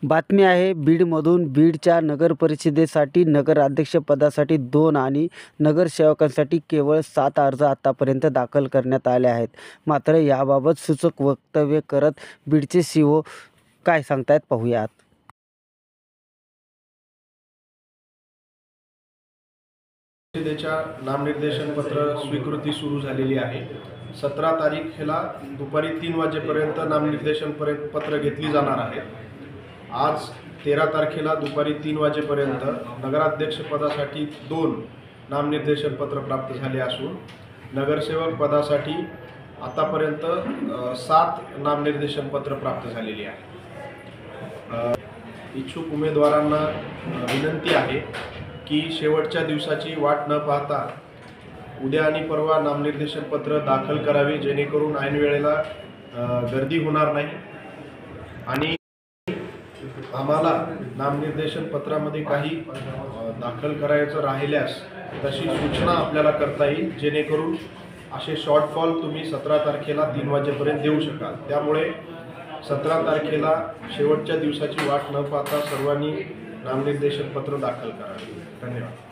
बातमी आहे बीडमधून. बीडच्या नगरपरिषदेसाठी नगराध्यक्षपदासाठी 2 आणि नगरसेवकांसाठी केवळ 7 अर्ज आतापर्यंत दाखल करण्यात आले आहेत. मात्र याबाबत सूचक वक्तव्य करत बीडचे सीओ काय सांगतायत पाहूयात. परिषदेच्या नामनिर्देशन पत्र स्वीकृती सुरू झालेली आहे. 17 तारखेला दुपारी 3 वाजेपर्यंत नामनिर्देशन पत्र घेतली जाणार आहे. आज 13 तारखेला दुपारी 3 वाजेपर्यंत नगराध्यक्षपदासाठी 2 नामनिर्देशन पत्र प्राप्त झाले असून नगरसेवक पदासाठी आतापर्यंत 7 नामनिर्देशन पत्र प्राप्त झालेली आहे. इच्छुक उमेदवारांना विनंती आहे की शेवटच्या दिवसाची वाट न पाहता उद्या आणि परवा नामनिर्देशन पत्र दाखल करावे, जेणेकरून ऐन वेळेला गर्दी होणार नाही. आणि आम्हाला नामनिर्देशन पत्रामध्ये काही दाखल करायचं राहिल्यास तशी सूचना आपल्याला करता येईल, जेणेकरून असे शॉर्टफॉल तुम्ही 17 तारखेला 3 वाजेपर्यंत देऊ शकाल. त्यामुळे 17 तारखेला शेवटच्या दिवसाची वाट न पाहता सर्वांनी नामनिर्देशन पत्र दाखल करावे. धन्यवाद.